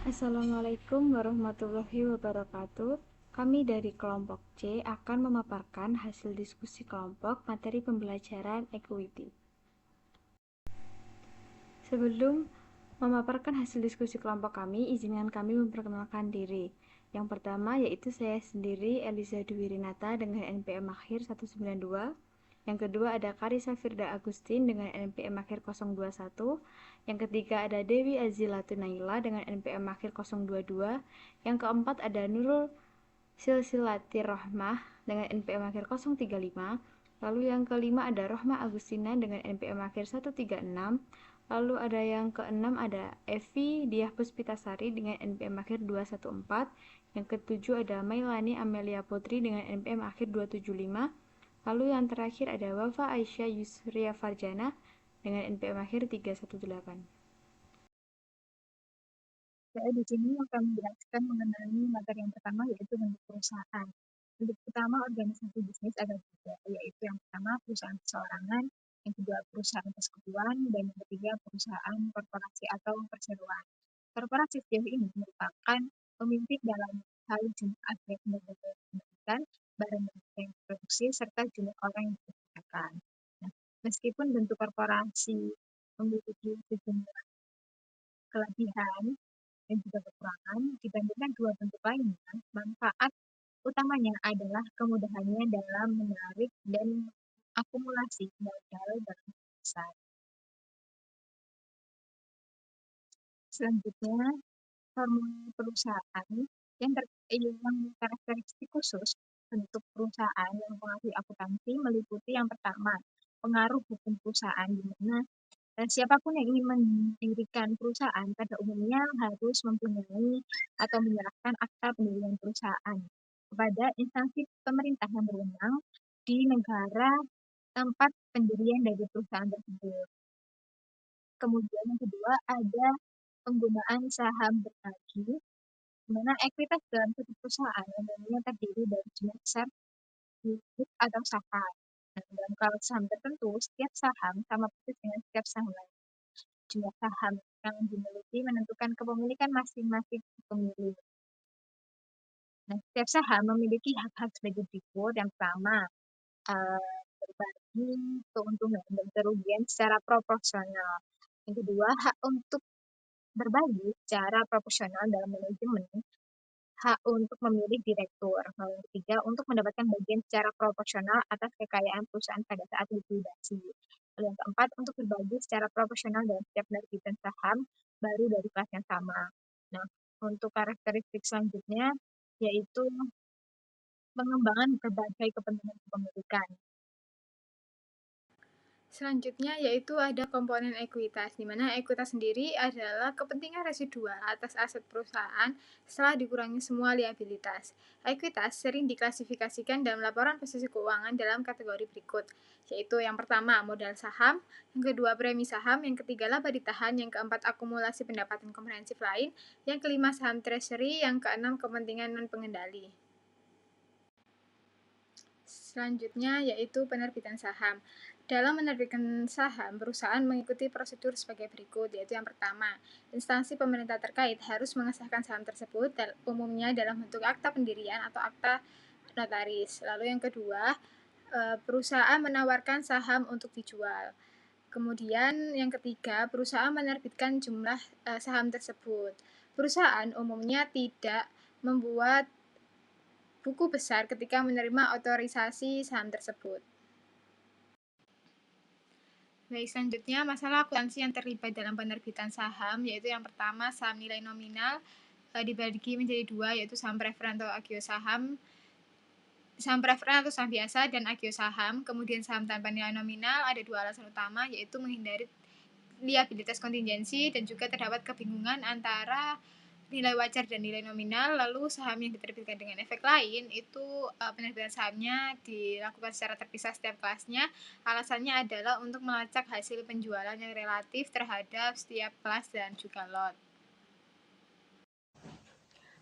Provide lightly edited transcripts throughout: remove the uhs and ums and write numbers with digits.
Assalamualaikum warahmatullahi wabarakatuh. Kami dari kelompok C akan memaparkan hasil diskusi kelompok materi pembelajaran equity. Sebelum memaparkan hasil diskusi kelompok kami, izinkan kami memperkenalkan diri. Yang pertama yaitu saya sendiri, Eliza Dwirinata dengan NPM akhir 192. Yang kedua ada Karisa Firda Agustin dengan NPM akhir 021. Yang ketiga ada Dewi Azila Tunaila dengan NPM akhir 022. Yang keempat ada Nurul Silsilatir Rohmah dengan NPM akhir 035. Lalu yang kelima ada Rohma Agustina dengan NPM akhir 136. Lalu ada yang keenam ada Evi Diah Puspitasari dengan NPM akhir 214. Yang ketujuh ada Mailani Amelia Putri dengan NPM akhir 275. Lalu yang terakhir ada Wafa Aisyah Yusria Farjana dengan NPM akhir 318. Saya di sini akan menjelaskan mengenai materi yang pertama yaitu bentuk perusahaan. Bentuk pertama organisasi bisnis ada tiga, yaitu yang pertama perusahaan perseorangan, yang kedua perusahaan persekutuan, dan yang ketiga perusahaan korporasi atau perseroan. Korporasi sejauh ini merupakan pemimpin dalam hal jumlah aset pendidikan, barang yang diproduksi, serta jumlah orang yang dikerjakan. Nah, meskipun bentuk korporasi memiliki sejumlah kelebihan dan juga kekurangan, dibandingkan dua bentuk lainnya, manfaat utamanya adalah kemudahannya dalam menarik dan akumulasi modal dalam besar. Selanjutnya, formula perusahaan yang karakteristik khusus bentuk perusahaan yang mempengaruhi akuntansi meliputi yang pertama, pengaruh hukum perusahaan, di mana siapapun yang ingin mendirikan perusahaan pada umumnya harus mempunyai atau menyerahkan akta pendirian perusahaan kepada instansi pemerintah yang berwenang di negara tempat pendirian dari perusahaan tersebut. Kemudian yang kedua ada penggunaan saham berbagi, di mana ekuitas dalam satu perusahaan umumnya terdiri dari jumlah besar unit atau saham. Nah, dalam kalau saham tertentu, setiap saham sama persis dengan setiap saham lain. Jumlah saham yang dimiliki menentukan kepemilikan masing-masing pemilik. Nah, setiap saham memiliki hak-hak sebagai berikut. Yang pertama, berbagi keuntungan dan kerugian secara proporsional. Yang kedua, hak untuk berbagi secara proporsional dalam manajemen, hak untuk memilih direktur. Lalu yang ketiga, untuk mendapatkan bagian secara proporsional atas kekayaan perusahaan pada saat likuidasi. Lalu yang keempat, untuk berbagi secara proporsional dalam setiap penerbitan saham baru dari kelas yang sama. Nah, untuk karakteristik selanjutnya yaitu pengembangan berbagai kepentingan kepemilikan. Selanjutnya yaitu ada komponen ekuitas, di mana ekuitas sendiri adalah kepentingan residual atas aset perusahaan setelah dikurangi semua liabilitas. Ekuitas sering diklasifikasikan dalam laporan posisi keuangan dalam kategori berikut, yaitu yang pertama modal saham, yang kedua premi saham, yang ketiga laba ditahan, yang keempat akumulasi pendapatan komprehensif lain, yang kelima saham treasury, yang keenam kepentingan non pengendali. Selanjutnya yaitu penerbitan saham. Dalam menerbitkan saham, perusahaan mengikuti prosedur sebagai berikut, yaitu yang pertama, instansi pemerintah terkait harus mengesahkan saham tersebut, umumnya dalam bentuk akta pendirian atau akta notaris. Lalu yang kedua, perusahaan menawarkan saham untuk dijual. Kemudian yang ketiga, perusahaan menerbitkan jumlah saham tersebut. Perusahaan umumnya tidak membuat buku besar ketika menerima otorisasi saham tersebut. Baik, selanjutnya masalah akuntansi yang terlibat dalam penerbitan saham, yaitu yang pertama saham nilai nominal dibagi menjadi dua, yaitu saham preferen atau agio saham, saham preferen atau saham biasa, dan agio saham. Kemudian saham tanpa nilai nominal ada dua alasan utama, yaitu menghindari liabilitas kontingensi dan juga terdapat kebingungan antara nilai wajar dan nilai nominal. Lalu saham yang diterbitkan dengan efek lain itu penerbitan sahamnya dilakukan secara terpisah setiap kelasnya. Alasannya adalah untuk melacak hasil penjualan yang relatif terhadap setiap kelas dan juga lot.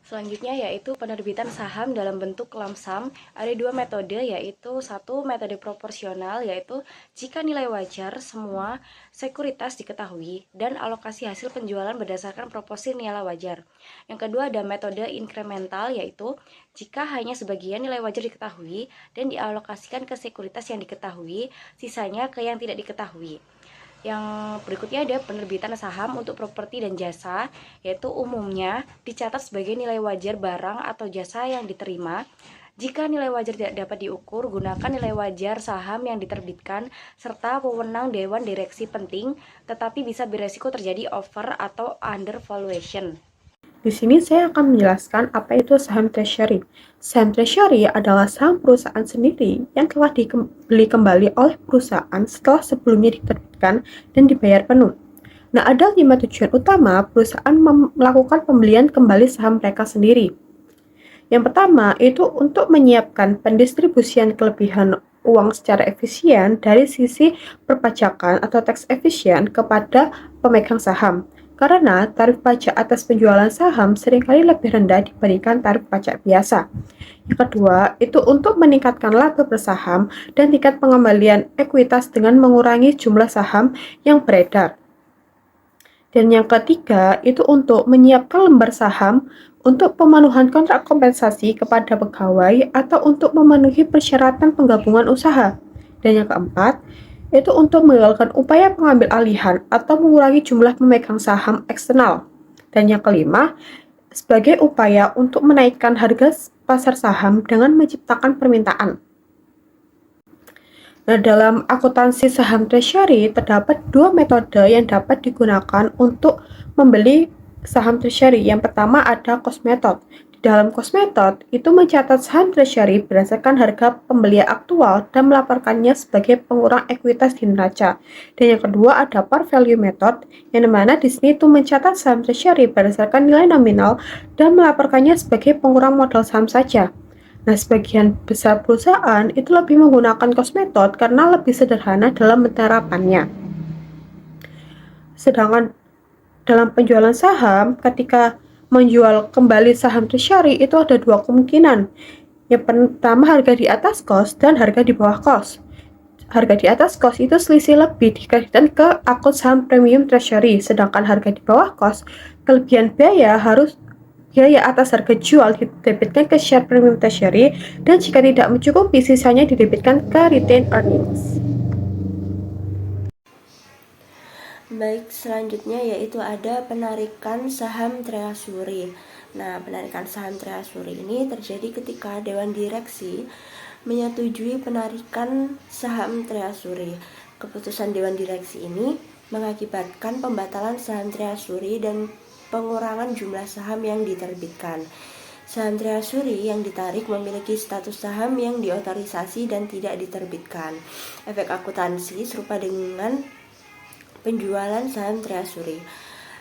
Selanjutnya yaitu penerbitan saham dalam bentuk lump sum. Ada dua metode, yaitu satu metode proporsional, yaitu jika nilai wajar semua sekuritas diketahui dan alokasi hasil penjualan berdasarkan proporsi nilai wajar. Yang kedua ada metode inkremental, yaitu jika hanya sebagian nilai wajar diketahui dan dialokasikan ke sekuritas yang diketahui, sisanya ke yang tidak diketahui. Yang berikutnya ada penerbitan saham untuk properti dan jasa, yaitu umumnya dicatat sebagai nilai wajar barang atau jasa yang diterima. Jika nilai wajar tidak dapat diukur, gunakan nilai wajar saham yang diterbitkan serta wewenang Dewan Direksi penting, tetapi bisa beresiko terjadi over atau undervaluation. Di sini saya akan menjelaskan apa itu saham treasury. Saham treasury adalah saham perusahaan sendiri yang telah dibeli kembali oleh perusahaan setelah sebelumnya diterbitkan dan dibayar penuh. Nah, ada 5 tujuan utama perusahaan melakukan pembelian kembali saham mereka sendiri. Yang pertama, itu untuk menyiapkan pendistribusian kelebihan uang secara efisien dari sisi perpajakan atau tax efisien kepada pemegang saham. Karena tarif pajak atas penjualan saham seringkali lebih rendah dibandingkan tarif pajak biasa. Yang kedua, itu untuk meningkatkan laba bersaham dan tingkat pengembalian ekuitas dengan mengurangi jumlah saham yang beredar. Dan yang ketiga, itu untuk menyiapkan lembar saham untuk pemenuhan kontrak kompensasi kepada pegawai atau untuk memenuhi persyaratan penggabungan usaha. Dan yang keempat, itu untuk menggagalkan upaya pengambil alihan atau mengurangi jumlah pemegang saham eksternal. Dan yang kelima, sebagai upaya untuk menaikkan harga pasar saham dengan menciptakan permintaan. Nah, dalam akuntansi saham treasury terdapat dua metode yang dapat digunakan untuk membeli saham treasury. Yang pertama ada cost method. Di dalam cost method itu mencatat saham treasury berdasarkan harga pembelian aktual dan melaporkannya sebagai pengurang ekuitas di neraca. Dan yang kedua ada par value method, yang dimana di sini itu mencatat saham treasury berdasarkan nilai nominal dan melaporkannya sebagai pengurang modal saham saja. Nah, sebagian besar perusahaan itu lebih menggunakan cost method karena lebih sederhana dalam penerapannya. Sedangkan dalam penjualan saham, ketika menjual kembali saham treasury itu ada dua kemungkinan. Yang pertama harga di atas cost dan harga di bawah cost. Harga di atas cost itu selisih lebih dikreditkan ke akun saham premium treasury, sedangkan harga di bawah cost kelebihan biaya atas harga jual didebitkan ke share premium treasury, dan jika tidak mencukupi sisanya didebitkan ke retained earnings. Baik, selanjutnya yaitu ada penarikan saham treasury. Nah, penarikan saham treasury ini terjadi ketika Dewan Direksi menyetujui penarikan saham treasury. Keputusan Dewan Direksi ini mengakibatkan pembatalan saham treasury dan pengurangan jumlah saham yang diterbitkan. Saham treasury yang ditarik memiliki status saham yang diotorisasi dan tidak diterbitkan. Efek akuntansi serupa dengan penjualan saham treasury,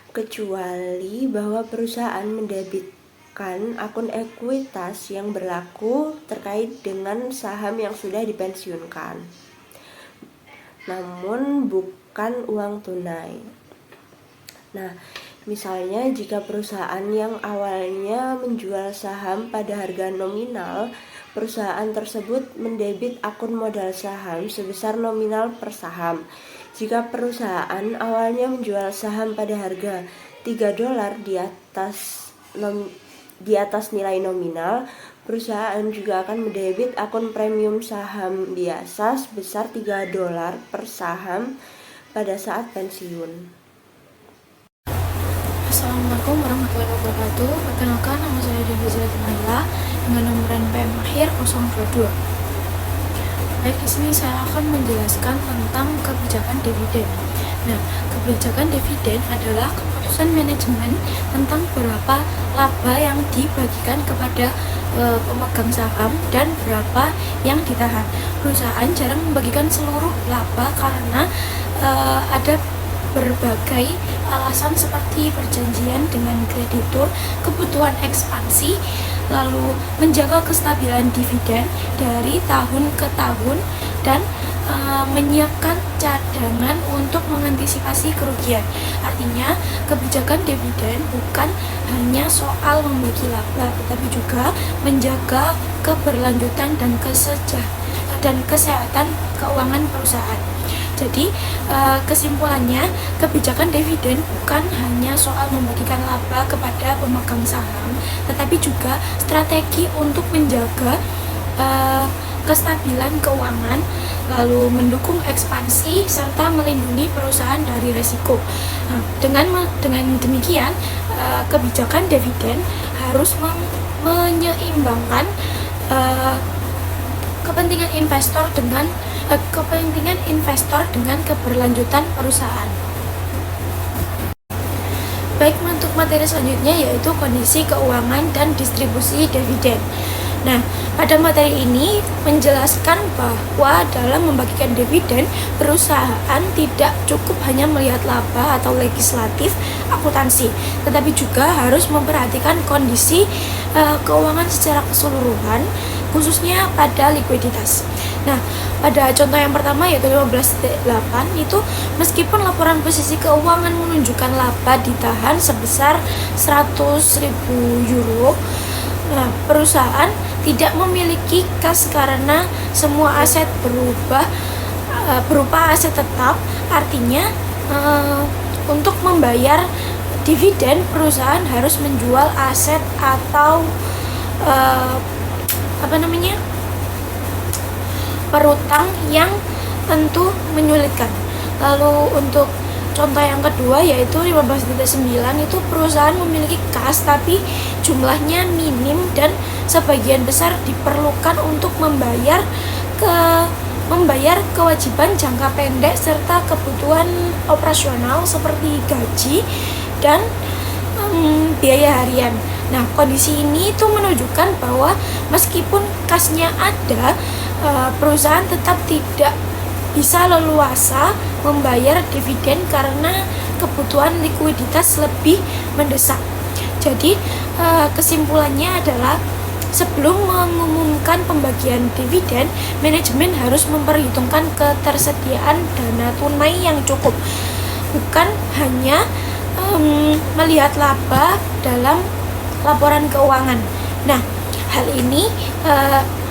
kecuali bahwa perusahaan mendebitkan akun ekuitas yang berlaku terkait dengan saham yang sudah dipensiunkan, namun bukan uang tunai. Nah, misalnya jika perusahaan yang awalnya menjual saham pada harga nominal, perusahaan tersebut mendebit akun modal saham sebesar nominal per saham. Jika perusahaan awalnya menjual saham pada harga $3 di atas nilai nominal, perusahaan juga akan mendebit akun premium saham biasa sebesar $3 per saham pada saat pensiun. Assalamualaikum warahmatullahi wabarakatuh. Perkenalkan, nama saya Devi Zulaitinaila dengan nomor NPM akhir 022. Baik, di sini saya akan menjelaskan tentang kebijakan dividen. Nah, kebijakan dividen adalah keputusan manajemen tentang berapa laba yang dibagikan kepada pemegang saham dan berapa yang ditahan. Perusahaan jarang membagikan seluruh laba karena ada berbagai alasan seperti perjanjian dengan kreditur, kebutuhan ekspansi, lalu menjaga kestabilan dividen dari tahun ke tahun, dan menyiapkan cadangan untuk untuk mengantisipasi kerugian. Artinya, kebijakan dividen bukan hanya soal membagi laba, tetapi juga menjaga keberlanjutan dan kesehatan keuangan perusahaan. Jadi, kesimpulannya, kebijakan dividen bukan hanya soal membagikan laba kepada pemegang saham, tetapi juga strategi untuk menjaga kestabilan keuangan, lalu mendukung ekspansi serta melindungi perusahaan dari resiko. Nah, dengan demikian, kebijakan dividen harus menyeimbangkan kepentingan investor dengan keberlanjutan perusahaan. Baik, untuk materi selanjutnya yaitu kondisi keuangan dan distribusi dividen. Nah, pada materi ini menjelaskan bahwa dalam membagikan dividen, perusahaan tidak cukup hanya melihat laba atau legislatif akuntansi, tetapi juga harus memperhatikan kondisi keuangan secara keseluruhan, khususnya pada likuiditas. Nah, pada contoh yang pertama yaitu 15.8 itu meskipun laporan posisi keuangan menunjukkan laba ditahan sebesar 100.000 euro, nah, perusahaan tidak memiliki kas karena semua aset berupa aset tetap. Artinya untuk membayar dividen perusahaan harus menjual aset atau perutang yang tentu menyulitkan. Lalu untuk contoh yang kedua yaitu 15.9 itu perusahaan memiliki kas tapi jumlahnya minim dan sebagian besar diperlukan untuk membayar kewajiban jangka pendek serta kebutuhan operasional seperti gaji dan biaya harian. Nah, kondisi ini itu menunjukkan bahwa meskipun kasnya ada, perusahaan tetap tidak bisa leluasa membayar dividen karena kebutuhan likuiditas lebih mendesak. Jadi, kesimpulannya adalah sebelum mengumumkan pembagian dividen, manajemen harus memperhitungkan ketersediaan dana tunai yang cukup, bukan hanya melihat laba dalam laporan keuangan. Nah, hal ini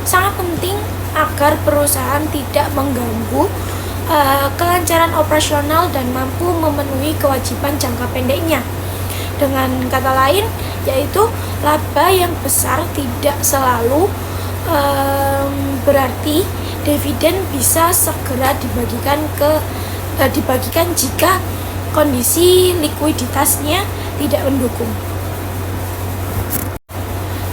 sangat penting agar perusahaan tidak mengganggu kelancaran operasional dan mampu memenuhi kewajiban jangka pendeknya. Dengan kata lain, yaitu laba yang besar tidak selalu berarti dividen bisa segera dibagikan jika kondisi likuiditasnya tidak mendukung.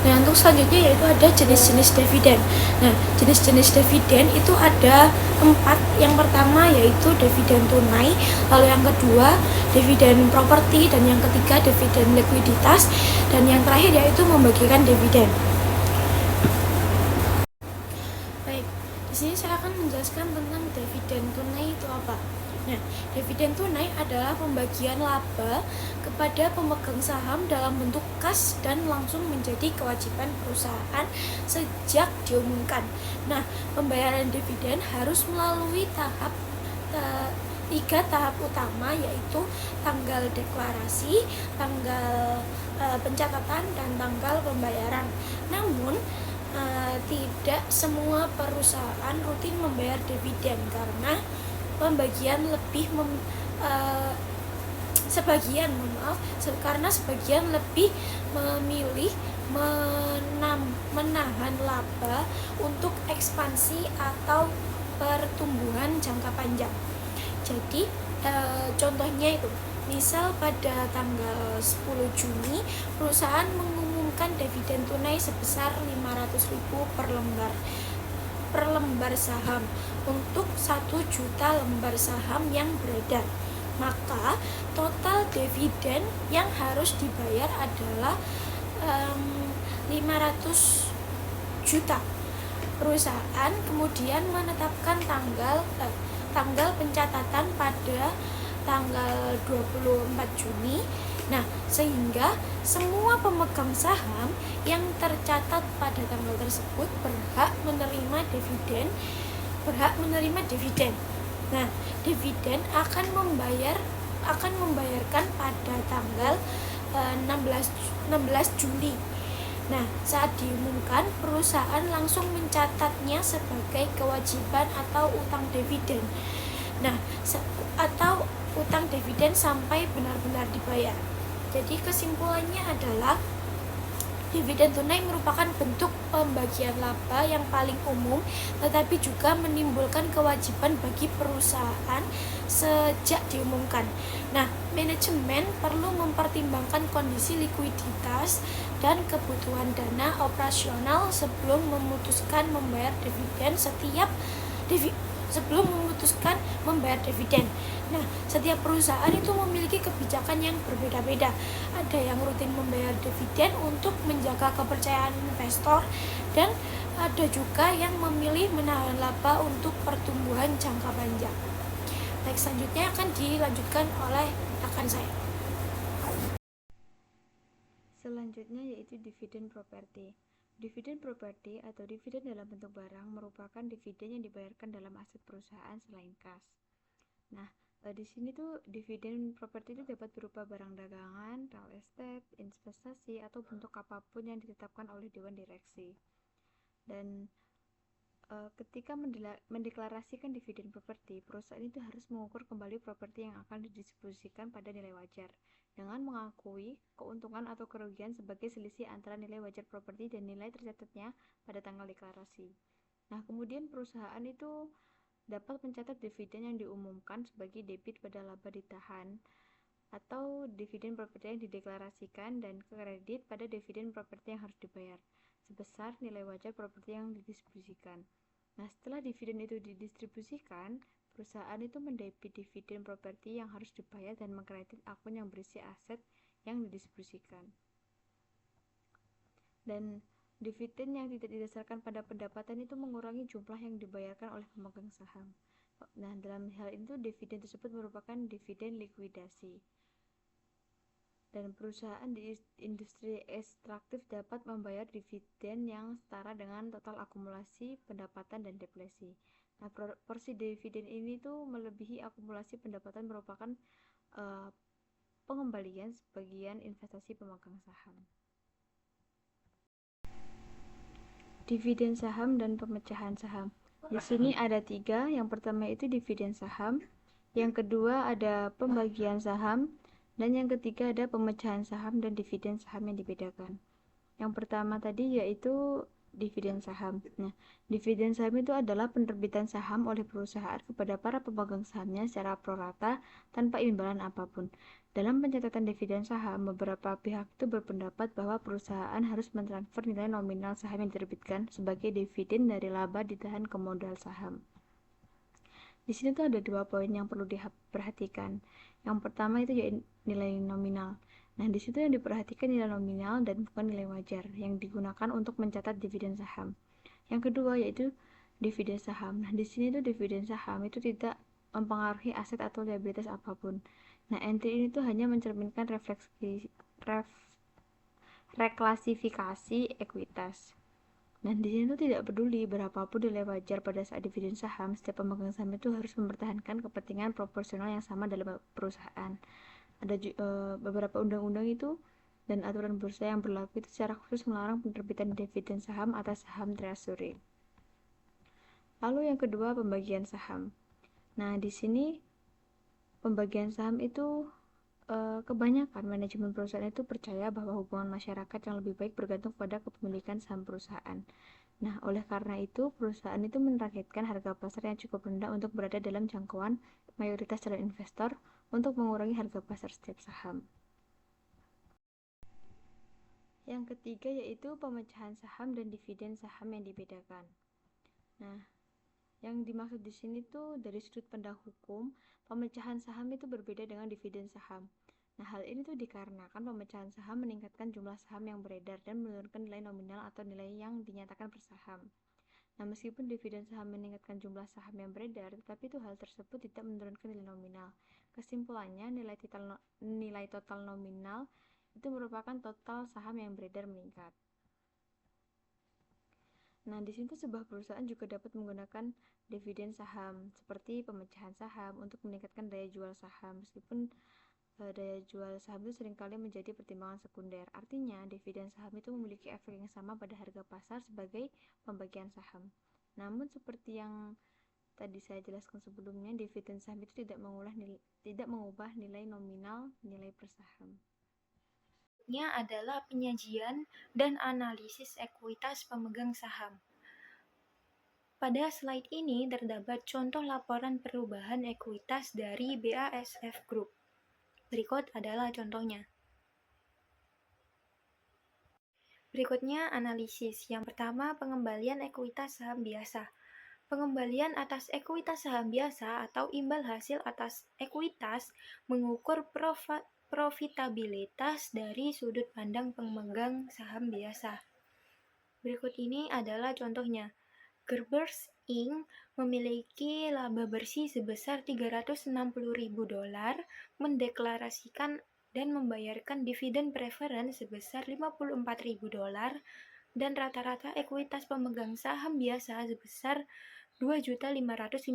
Nah, untuk selanjutnya yaitu ada jenis-jenis dividen. Nah, jenis-jenis dividen itu ada 4. Yang pertama yaitu dividen tunai, lalu yang kedua dividen properti, dan yang ketiga dividen likuiditas, dan yang terakhir yaitu membagikan dividen. Baik, di sini saya akan menjelaskan tentang dividen tunai itu apa. Nah, dividen tunai adalah pembagian laba kepada pemegang saham dalam bentuk kas dan langsung menjadi kewajiban perusahaan sejak diumumkan. Nah, pembayaran dividen harus melalui 3 tahap utama, yaitu tanggal deklarasi, tanggal pencatatan, dan tanggal pembayaran. Namun, tidak semua perusahaan rutin membayar dividen karena sebagian lebih memilih menahan laba untuk ekspansi atau pertumbuhan jangka panjang. Jadi contohnya itu, misal pada tanggal 10 Juni perusahaan mengumumkan dividen tunai sebesar 500.000 per lembar saham untuk 1 juta lembar saham yang beredar. Maka total dividen yang harus dibayar adalah 500 juta. Perusahaan kemudian menetapkan tanggal pencatatan pada tanggal 24 Juni. Nah, sehingga semua pemegang saham yang tercatat pada tanggal tersebut berhak menerima dividen. Nah, dividen akan membayarkan pada tanggal 16 Juli. Nah, saat diumumkan, perusahaan langsung mencatatnya sebagai kewajiban atau utang dividen. Nah, atau utang dividen sampai benar-benar dibayar. Jadi kesimpulannya adalah dividen tunai merupakan bentuk pembagian laba yang paling umum, tetapi juga menimbulkan kewajiban bagi perusahaan sejak diumumkan. Nah, manajemen perlu mempertimbangkan kondisi likuiditas dan kebutuhan dana operasional sebelum memutuskan membayar dividen Nah, setiap perusahaan itu memiliki kebijakan yang berbeda-beda. Ada yang rutin membayar dividen untuk menjaga kepercayaan investor, dan ada juga yang memilih menahan laba untuk pertumbuhan jangka panjang. Baik, selanjutnya akan dilanjutkan oleh rekan saya. Selanjutnya yaitu dividen properti. Dividen properti atau dividen dalam bentuk barang merupakan dividen yang dibayarkan dalam aset perusahaan selain kas. Nah, di sini tuh dividen properti itu dapat berupa barang dagangan, real estate, investasi, atau bentuk apapun yang ditetapkan oleh dewan direksi. Dan ketika mendeklarasikan dividen properti, perusahaan itu harus mengukur kembali properti yang akan didistribusikan pada nilai wajar dengan mengakui keuntungan atau kerugian sebagai selisih antara nilai wajar properti dan nilai tercatatnya pada tanggal deklarasi. Nah, kemudian perusahaan itu dapat mencatat dividen yang diumumkan sebagai debit pada laba ditahan atau dividen properti yang dideklarasikan dan kredit pada dividen properti yang harus dibayar sebesar nilai wajar properti yang didistribusikan. Nah, setelah dividen itu didistribusikan, perusahaan itu mendebit dividen properti yang harus dibayar dan mengkredit akun yang berisi aset yang didistribusikan. Dan dividen yang tidak didasarkan pada pendapatan itu mengurangi jumlah yang dibayarkan oleh pemegang saham. Nah, dalam hal itu dividen tersebut merupakan dividen likuidasi. Dan perusahaan di industri ekstraktif dapat membayar dividen yang setara dengan total akumulasi pendapatan dan deflasi. Nah, porsi dividen ini tuh melebihi akumulasi pendapatan merupakan pengembalian sebagian investasi pemegang saham. Dividen saham dan pemecahan saham. Di sini ada 3. Yang pertama itu dividen saham, yang kedua ada pembagian saham, dan yang ketiga ada pemecahan saham dan dividen saham yang dibedakan. Yang pertama tadi yaitu dividen saham. Nah, dividen saham itu adalah penerbitan saham oleh perusahaan kepada para pemegang sahamnya secara prorata tanpa imbalan apapun. Dalam pencatatan dividen saham, beberapa pihak itu berpendapat bahwa perusahaan harus mentransfer nilai nominal saham yang diterbitkan sebagai dividen dari laba ditahan ke modal saham. Di sini tuh ada 2 poin yang perlu diperhatikan. Yang pertama itu yaitu nilai nominal. Nah, di situ yang diperhatikan nilai nominal dan bukan nilai wajar yang digunakan untuk mencatat dividen saham. Yang kedua yaitu dividen saham. Nah, di sini tuh dividen saham itu tidak mempengaruhi aset atau liabilitas apapun. Nah, entry ini tuh hanya mencerminkan reklasifikasi ekuitas. Dan di sini tuh tidak peduli berapapun nilai wajar pada saat dividen saham, setiap pemegang saham itu harus mempertahankan kepentingan proporsional yang sama dalam perusahaan. Ada beberapa undang-undang itu dan aturan bursa yang berlaku itu secara khusus melarang penerbitan dividen saham atas saham treasury. Lalu yang kedua, pembagian saham. Nah, di sini pembagian saham itu kebanyakan manajemen perusahaan itu percaya bahwa hubungan masyarakat yang lebih baik bergantung pada kepemilikan saham perusahaan. Nah, oleh karena itu perusahaan itu menargetkan harga pasar yang cukup rendah untuk berada dalam jangkauan mayoritas calon investor untuk mengurangi harga pasar setiap saham. Yang ketiga yaitu pemecahan saham dan dividen saham yang dibedakan. Nah, yang dimaksud di sini tuh dari sudut pandang hukum, pemecahan saham itu berbeda dengan dividen saham. Nah, hal ini tuh dikarenakan pemecahan saham meningkatkan jumlah saham yang beredar dan menurunkan nilai nominal atau nilai yang dinyatakan per saham. Nah, meskipun dividen saham meningkatkan jumlah saham yang beredar, tetapi itu hal tersebut tidak menurunkan nilai nominal. Kesimpulannya, nilai total nominal itu merupakan total saham yang beredar meningkat. Nah, di sini tuh sebuah perusahaan juga dapat menggunakan dividen saham seperti pemecahan saham untuk meningkatkan daya jual saham, meskipun daya jual saham itu seringkali menjadi pertimbangan sekunder. Artinya, dividen saham itu memiliki efek yang sama pada harga pasar sebagai pembagian saham. Namun seperti yang tadi saya jelaskan sebelumnya, dividen saham itu tidak mengubah nilai nominal nilai per saham. Ini adalah penyajian dan analisis ekuitas pemegang saham. Pada slide ini terdapat contoh laporan perubahan ekuitas dari BASF Group. Berikut adalah contohnya. Berikutnya analisis. Yang pertama, pengembalian ekuitas saham biasa. Pengembalian atas ekuitas saham biasa atau imbal hasil atas ekuitas mengukur profitabilitas dari sudut pandang pemegang saham biasa. Berikut ini adalah contohnya. Gerbers Inc. memiliki laba bersih sebesar $360.000, mendeklarasikan dan membayarkan dividen preferen sebesar $54.000, dan rata-rata ekuitas pemegang saham biasa sebesar $2.550.000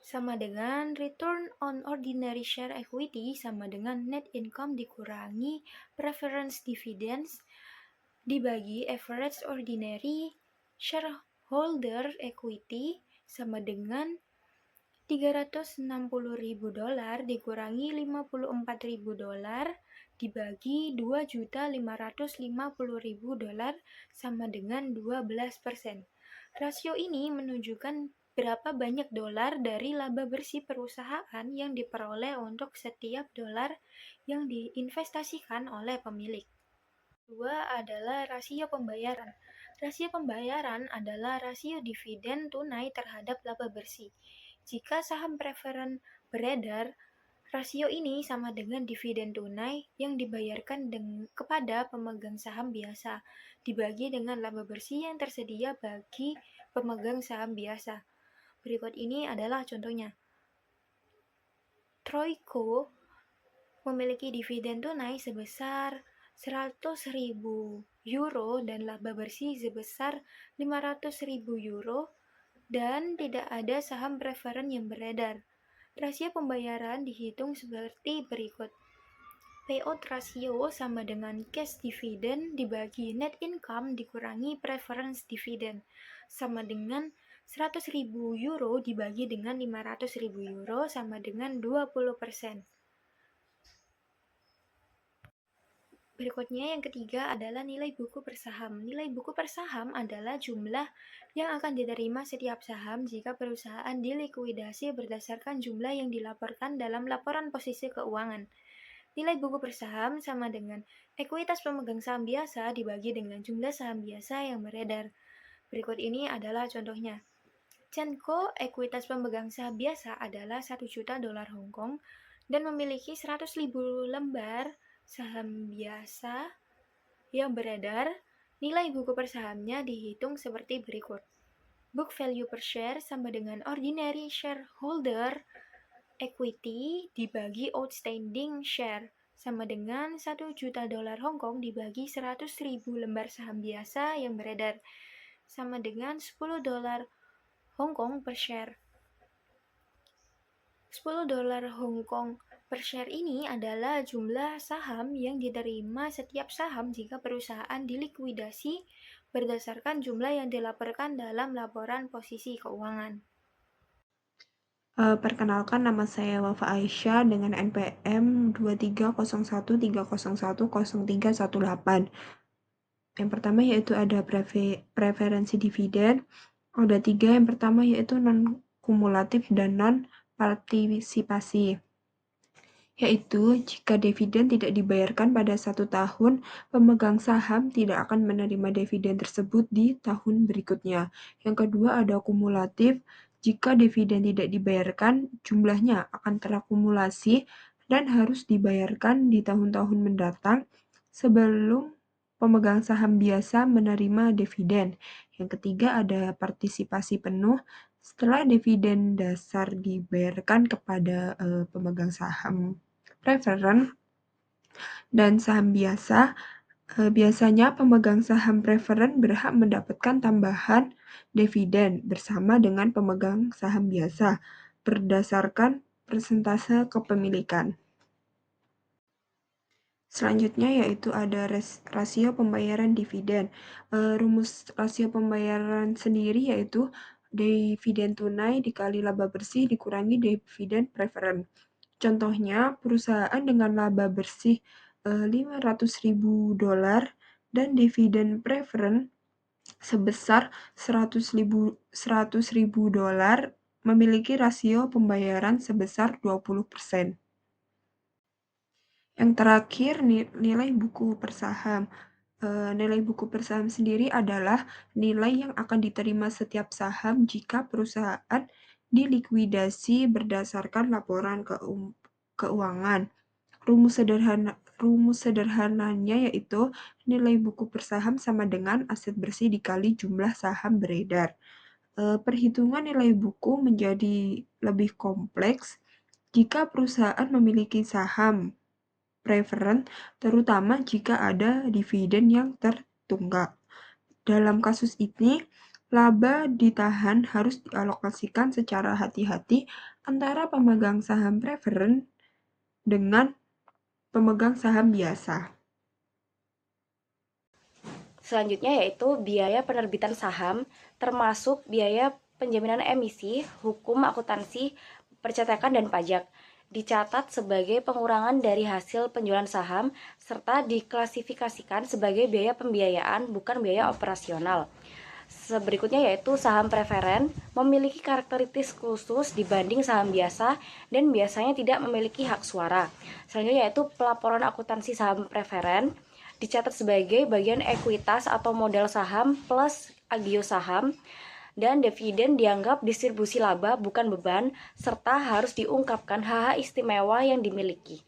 sama dengan return on ordinary share equity sama dengan net income dikurangi preference dividends dibagi average ordinary shareholder equity sama dengan $360.000 dikurangi $54.000 dibagi $2.550.000 sama dengan 12%. Rasio ini menunjukkan berapa banyak dolar dari laba bersih perusahaan yang diperoleh untuk setiap dolar yang diinvestasikan oleh pemilik. Kedua adalah rasio pembayaran. Rasio pembayaran adalah rasio dividen tunai terhadap laba bersih. Jika saham preferen beredar, rasio ini sama dengan dividen tunai yang dibayarkan kepada pemegang saham biasa, dibagi dengan laba bersih yang tersedia bagi pemegang saham biasa. Berikut ini adalah contohnya. Troico memiliki dividen tunai sebesar €100.000 dan laba bersih sebesar €500.000 dan tidak ada saham preferen yang beredar. Rasio pembayaran dihitung seperti berikut. Payout ratio sama dengan cash dividend dibagi net income dikurangi preference dividend sama dengan €100.000 dibagi dengan €500.000 sama dengan 20%. Berikutnya yang ketiga adalah nilai buku per saham. Nilai buku per saham adalah jumlah yang akan diterima setiap saham jika perusahaan dilikuidasi berdasarkan jumlah yang dilaporkan dalam laporan posisi keuangan. Nilai buku per saham sama dengan ekuitas pemegang saham biasa dibagi dengan jumlah saham biasa yang beredar. Berikut ini adalah contohnya. Genco ekuitas pemegang saham biasa adalah $1 juta Hong Kong dan memiliki 100.000 lembar saham biasa yang beredar. Nilai buku per sahamnya dihitung seperti berikut. Book value per share sama dengan ordinary shareholder equity dibagi outstanding share sama dengan $1 juta Hong Kong dibagi 100.000 lembar saham biasa yang beredar sama dengan $10 Hong Kong per share. $10 Hong Kong per share ini adalah jumlah saham yang diterima setiap saham jika perusahaan dilikuidasi berdasarkan jumlah yang dilaporkan dalam laporan posisi keuangan. Perkenalkan, nama saya Wafa Aisyah dengan NPM 230130100318. Yang pertama yaitu ada preferensi dividen. Ada 3, yang pertama yaitu non-kumulatif dan non-partisipasi. Yaitu jika dividen tidak dibayarkan pada 1 tahun, pemegang saham tidak akan menerima dividen tersebut di tahun berikutnya. Yang kedua ada kumulatif. Jika dividen tidak dibayarkan, jumlahnya akan terakumulasi dan harus dibayarkan di tahun-tahun mendatang sebelum pemegang saham biasa menerima dividen. Yang ketiga ada partisipasi penuh. Setelah dividen dasar dibayarkan kepada pemegang saham preferen dan saham biasa, Biasanya pemegang saham preferen berhak mendapatkan tambahan dividen bersama dengan pemegang saham biasa berdasarkan persentase kepemilikan. Selanjutnya yaitu ada rasio pembayaran dividen. Rumus rasio pembayaran sendiri yaitu dividen tunai dikali laba bersih dikurangi dividen preferen. Contohnya, perusahaan dengan laba bersih $500.000 dan dividen preferen sebesar $100.000 memiliki rasio pembayaran sebesar 20%. Yang terakhir, nilai buku per saham. Nilai buku per saham sendiri adalah nilai yang akan diterima setiap saham jika perusahaan dilikuidasi berdasarkan laporan keuangan. Rumus sederhananya yaitu nilai buku per saham sama dengan aset bersih dikali jumlah saham beredar. Perhitungan nilai buku menjadi lebih kompleks jika perusahaan memiliki saham preferen, terutama jika ada dividen yang tertunggak. Dalam kasus ini, laba ditahan harus dialokasikan secara hati-hati antara pemegang saham preferen dengan pemegang saham biasa. Selanjutnya yaitu biaya penerbitan saham, termasuk biaya penjaminan emisi, hukum akuntansi, percetakan, dan pajak. Dicatat sebagai pengurangan dari hasil penjualan saham, serta diklasifikasikan sebagai biaya pembiayaan, bukan biaya operasional. Berikutnya yaitu saham preferen memiliki karakteristik khusus dibanding saham biasa dan biasanya tidak memiliki hak suara. Selanjutnya yaitu pelaporan akuntansi saham preferen dicatat sebagai bagian ekuitas atau modal saham plus agio saham, dan dividen dianggap distribusi laba bukan beban, serta harus diungkapkan hak istimewa yang dimiliki.